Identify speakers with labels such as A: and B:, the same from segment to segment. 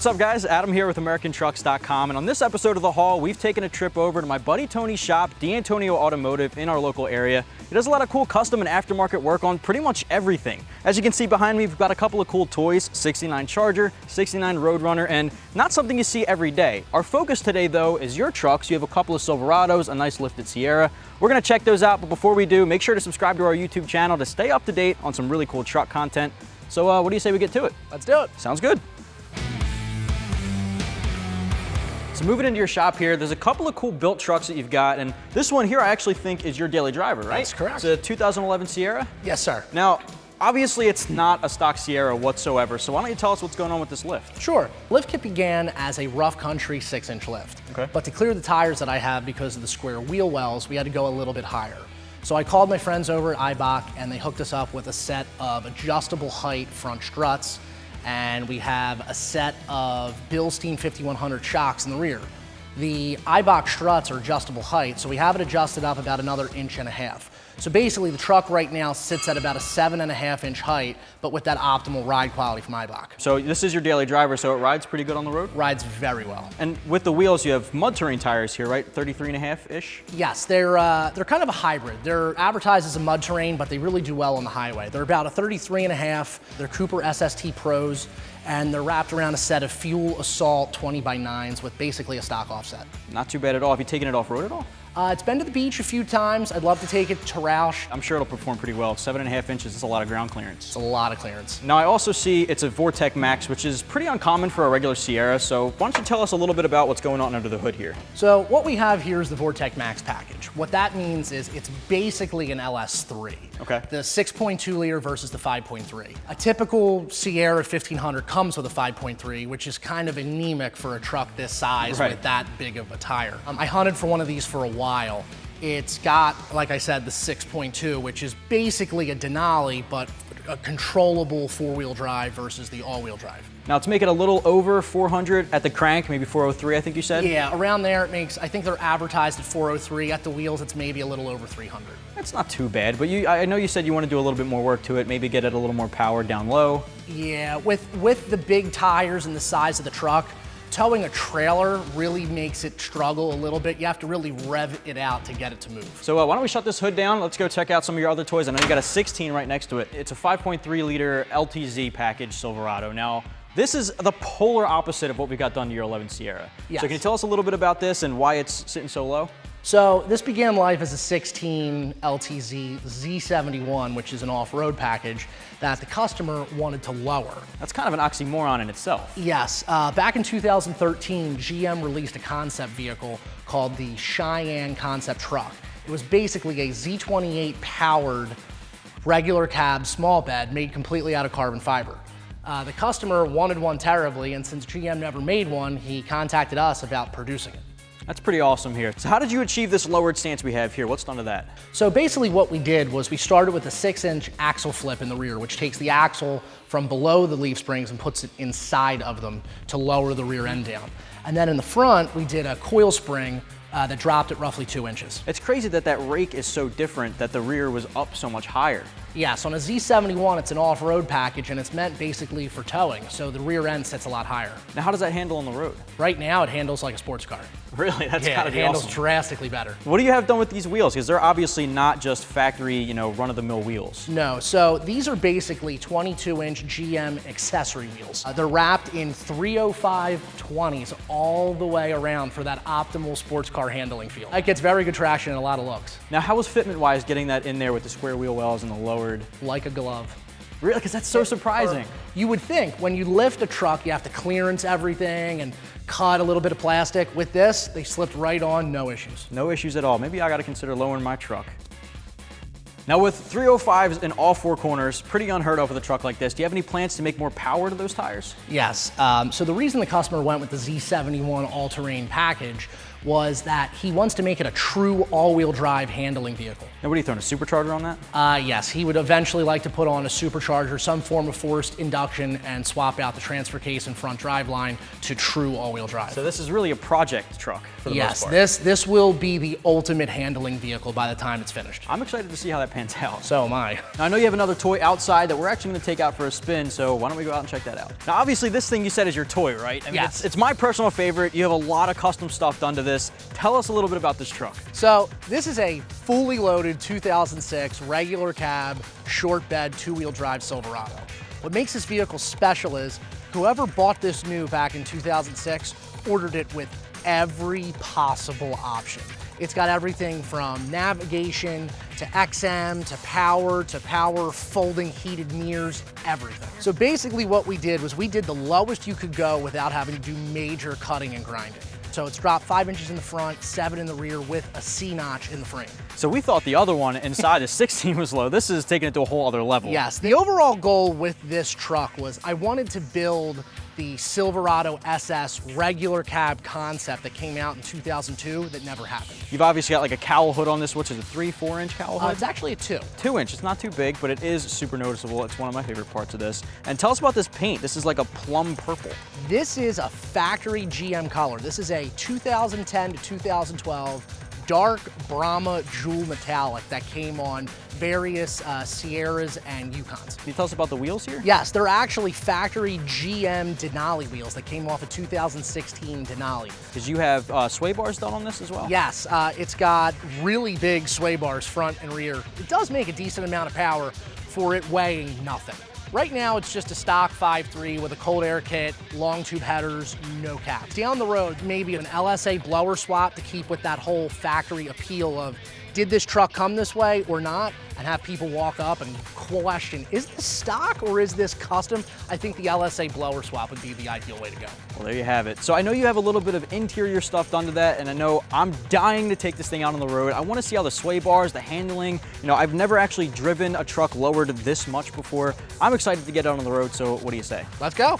A: What's up guys, Adam here with AmericanTrucks.com, and on this episode of The Haul, we've taken a trip over to my buddy Tony's shop, D'Antonio Automotive, in our local area. He does a lot of cool custom and aftermarket work on pretty much everything. As you can see behind me, we've got a couple of cool toys, 69 Charger, 69 Roadrunner, and not something you see every day. Our focus today though is your trucks. You have a couple of Silverados, a nice lifted Sierra. We're gonna check those out, but before we do, make sure to subscribe to our YouTube channel to stay up to date on some really cool truck content. So what do you say we get to it?
B: Let's do it.
A: Sounds good. So moving into your shop here, there's a couple of cool built trucks that you've got, and this one here I actually think is your daily driver, right?
B: That's correct.
A: It's a 2011 Sierra?
B: Yes, sir.
A: Now, obviously it's not a stock Sierra whatsoever, so why don't you tell us what's going on with this lift?
B: Sure. Lift kit began as a rough country 6-inch lift.
A: Okay.
B: But to clear the tires that I have because of the square wheel wells, we had to go a little bit higher. So I called my friends over at Eibach and they hooked us up with a set of adjustable height front struts, and we have a set of Bilstein 5100 shocks in the rear. The Eibach struts are adjustable height, so we have it adjusted up about another 1.5 inches. So basically the truck right now sits at about a 7.5-inch height, but with that optimal ride quality from Eibach.
A: So this is your daily driver, so it rides pretty good on the road?
B: Rides very well.
A: And with the wheels, you have mud terrain tires here, right? 33.5-ish?
B: Yes, they're kind of a hybrid. They're advertised as a mud terrain, but they really do well on the highway. They're about a 33.5. They're Cooper SST Pros, and they're wrapped around a set of Fuel Assault 20x9s with basically a stock offset.
A: Not too bad at all. Have you taken it off-road at all?
B: It's been to the beach a few times. I'd love to take it to Roush.
A: I'm sure it'll perform pretty well. 7.5 inches is a lot of ground clearance.
B: It's a lot of clearance.
A: Now I also see it's a Vortec Max, which is pretty uncommon for a regular Sierra, so why don't you tell us a little bit about what's going on under the hood here?
B: So what we have here is the Vortec Max package. What that means is it's basically an LS3.
A: Okay.
B: The 6.2 liter versus the 5.3. A typical Sierra 1500 comes with a 5.3, which is kind of anemic for a truck this size with that big of a tire. I hunted for one of these for a while. It's got, like I said, the 6.2, which is basically a Denali, but a controllable four-wheel drive versus the all-wheel drive.
A: Now to make it a little over 400 at the crank, maybe 403 I think you said?
B: Yeah, around there it makes, I think they're advertised at 403. At the wheels it's maybe a little over 300.
A: That's not too bad, but I know you said you want to do a little bit more work to it, maybe get it a little more power down low.
B: Yeah, with the big tires and the size of the truck, towing a trailer really makes it struggle a little bit. You have to really rev it out to get it to move.
A: So why don't we shut this hood down? Let's go check out some of your other toys. I know you got a 16 right next to it. It's a 5.3 liter LTZ package Silverado. Now, this is the polar opposite of what we got done to your 11 Sierra.
B: Yes.
A: So can you tell us a little bit about this and why it's sitting so low?
B: So this began life as a 16 LTZ Z71, which is an off-road package that the customer wanted to lower.
A: That's kind of an oxymoron in itself.
B: Yes, back in 2013, GM released a concept vehicle called the Cheyenne Concept Truck. It was basically a Z28 powered regular cab small bed made completely out of carbon fiber. The customer wanted one terribly, and since GM never made one, he contacted us about producing it.
A: That's pretty awesome here. So how did you achieve this lowered stance we have here? What's done to that?
B: So basically what we did was we started with a 6-inch axle flip in the rear, which takes the axle from below the leaf springs and puts it inside of them to lower the rear end down. And then in the front, we did a coil spring that dropped it roughly 2 inches.
A: It's crazy that that rake is so different that the rear was up so much higher.
B: Yeah, so on a Z71, it's an off-road package and it's meant basically for towing, so the rear end sits a lot higher.
A: Now how does that handle on the road?
B: Right now, it handles like a sports car.
A: Really? That's
B: Yeah,
A: gotta
B: it
A: be
B: handles
A: awesome.
B: drastically better.
A: What do you have done with these wheels? Because they're obviously not just factory, run-of-the-mill wheels.
B: No, so these are basically 22-inch GM accessory wheels. They're wrapped in 305 20s all the way around for that optimal sports car handling feel. It gets very good traction and a lot of looks.
A: Now how was fitment-wise getting that in there with the square wheel wells and the lowered?
B: Like a glove.
A: Really? Because that's so surprising.
B: You would think when you lift a truck, you have to clearance everything and cut a little bit of plastic. With this, they slipped right on, no issues.
A: No issues at all. Maybe I gotta consider lowering my truck. Now with 305s in all four corners, pretty unheard of with a truck like this. Do you have any plans to make more power to those tires?
B: Yes, so the reason the customer went with the Z71 all-terrain package was that he wants to make it a true all-wheel drive handling vehicle.
A: Now what are you throwing, a supercharger on that?
B: Yes, he would eventually like to put on a supercharger, some form of forced induction, and swap out the transfer case and front drive line to true all-wheel drive.
A: So this is really a project truck for the most part.
B: Yes, this will be the ultimate handling vehicle by the time it's finished.
A: I'm excited to see how that pans out.
B: So am I.
A: Now, I know you have another toy outside that we're actually going to take out for a spin, so why don't we go out and check that out? Now, obviously, this thing you said is your toy, right? I mean,
B: Yes.
A: It's my personal favorite. You have a lot of custom stuff done to this. Tell us a little bit about this truck.
B: So this is a fully loaded 2006 regular cab, short bed, 2-wheel drive Silverado. What makes this vehicle special is whoever bought this new back in 2006 ordered it with every possible option. It's got everything from navigation to XM to power folding heated mirrors, everything. So basically what we did was we did the lowest you could go without having to do major cutting and grinding. So it's dropped 5 inches in the front, 7 in the rear with a C-notch in the frame.
A: So we thought the other one inside the 16 was low. This is taking it to a whole other level.
B: Yes, the overall goal with this truck was I wanted to build the Silverado SS regular cab concept that came out in 2002 that never happened.
A: You've obviously got like a cowl hood on this, which is a 3-4 inch cowl hood?
B: It's actually a 2.
A: 2 inch, it's not too big, but it is super noticeable. It's one of my favorite parts of this. And tell us about this paint. This is like a plum purple.
B: This is a factory GM color. This is a 2010 to 2012 dark Brahma jewel metallic that came on various Sierras and Yukons.
A: Can you tell us about the wheels here?
B: Yes, they're actually factory GM Denali wheels that came off a 2016 Denali.
A: Because you have sway bars done on this as well?
B: Yes, it's got really big sway bars front and rear. It does make a decent amount of power for it weighing nothing. Right now, it's just a stock 5.3 with a cold air kit, long tube headers, no caps. Down the road, maybe an LSA blower swap to keep with that whole factory appeal of, did this truck come this way or not? And have people walk up and question, is this stock or is this custom? I think the LSA blower swap would be the ideal way to go.
A: Well, there you have it. So I know you have a little bit of interior stuff done to that, and I know I'm dying to take this thing out on the road. I want to see how the sway bars, the handling, you know, I've never actually driven a truck lowered this much before. I'm excited to get out on the road, so what do you say?
B: Let's go.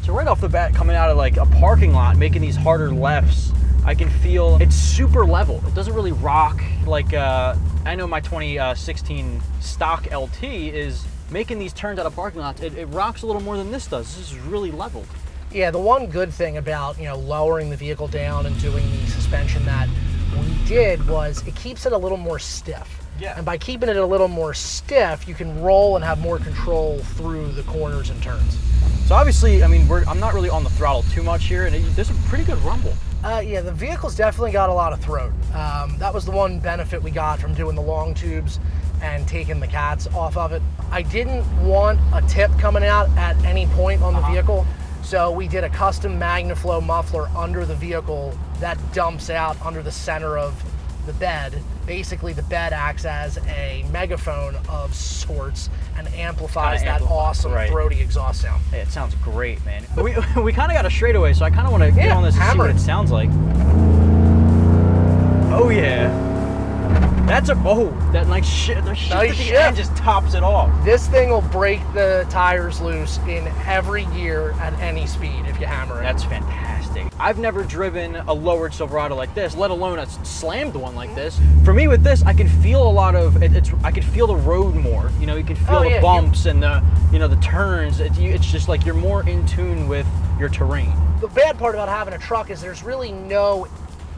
A: So right off the bat, coming out of like a parking lot, making these harder lefts, I can feel it's super level. It doesn't really rock like, I know my 2016 stock LT is making these turns out of parking lots. It rocks a little more than this does. This is really leveled.
B: Yeah, the one good thing about, lowering the vehicle down and doing the suspension that we did was it keeps it a little more stiff.
A: Yeah.
B: And by keeping it a little more stiff, you can roll and have more control through the corners and turns.
A: So obviously, I mean, I'm not really on the throttle too much here, and there's a pretty good rumble.
B: Yeah, the vehicle's definitely got a lot of throat. That was the one benefit we got from doing the long tubes and taking the cats off of it. I didn't want a tip coming out at any point on the vehicle, so we did a custom MagnaFlow muffler under the vehicle that dumps out under the center of the bed. Basically, the bed acts as a megaphone of sorts and amplifies that awesome throaty exhaust sound.
A: Hey, it sounds great, man. We kind of got a straightaway, so I kind of want to get on this and see what it sounds like. Oh yeah. That's that nice shift. The shift at the end just tops it off.
B: This thing will break the tires loose in every gear at any speed if you hammer it.
A: That's fantastic. I've never driven a lowered Silverado like this, let alone a slammed one like this. For me with this, I can feel a lot of I can feel the road more. You know, you can feel the bumps and the the turns. It's just like you're more in tune with your terrain.
B: The bad part about having a truck is there's really no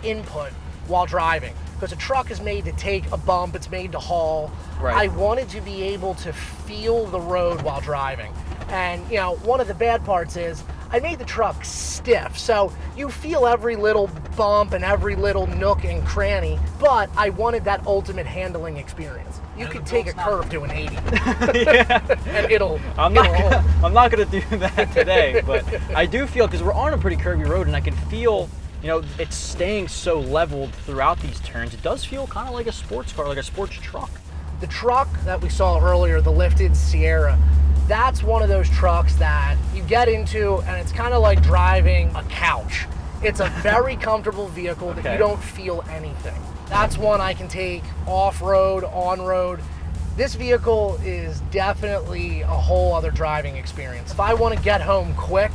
B: input while driving. Because a truck is made to take a bump, it's made to haul.
A: Right.
B: I wanted to be able to feel the road while driving. And one of the bad parts is I made the truck stiff, so you feel every little bump and every little nook and cranny, but I wanted that ultimate handling experience. You could take a curve to an 80.
A: Yeah.
B: And
A: I'm not gonna do that today, but I do feel, because we're on a pretty curvy road, and I can feel it's staying so leveled throughout these turns. It does feel kind of like a sports car, like a sports truck.
B: The truck that we saw earlier, the lifted Sierra, that's one of those trucks that you get into and it's kind of like driving a couch. It's a very comfortable vehicle that you don't feel anything. That's one I can take off-road, on-road. This vehicle is definitely a whole other driving experience. If I want to get home quick,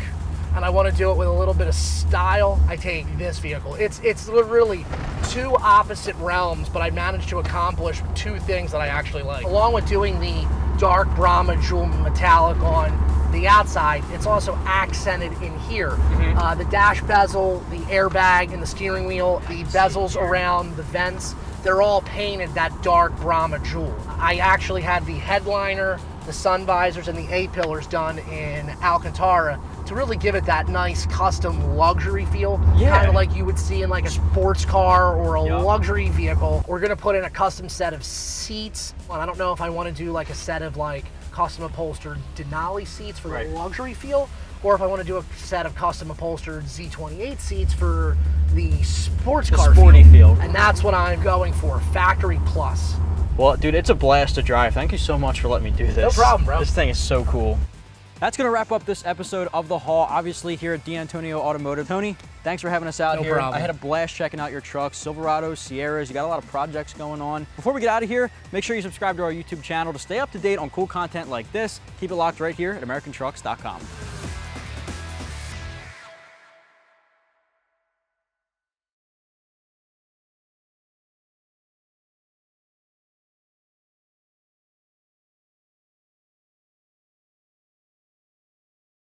B: and I want to do it with a little bit of style, I take this vehicle. It's really two opposite realms, but I managed to accomplish two things that I actually like. Along with doing the dark Brahma jewel metallic on the outside, it's also accented in here. The dash bezel, the airbag in the steering wheel, the bezels around the vents, they're all painted that dark Brahma jewel. I actually had the headliner, the sun visors, and the A-pillars done in Alcantara to really give it that nice custom luxury feel, kind of like you would see in like a sports car or a luxury vehicle. We're gonna put in a custom set of seats. Well, I don't know if I want to do like a set of like custom upholstered Denali seats for the luxury feel, or if I want to do a set of custom upholstered Z28 seats for the sports car feel. And that's what I'm going for, factory plus.
A: Well, dude, it's a blast to drive. Thank you so much for letting me do this.
B: No problem, bro.
A: This thing is so cool. That's going to wrap up this episode of The Haul, obviously here at D'Antonio Automotive. Tony, thanks for having us out here.
B: Problem.
A: I had a blast checking out your trucks, Silverados, Sierras. You got a lot of projects going on. Before we get out of here, make sure you subscribe to our YouTube channel to stay up to date on cool content like this. Keep it locked right here at AmericanTrucks.com.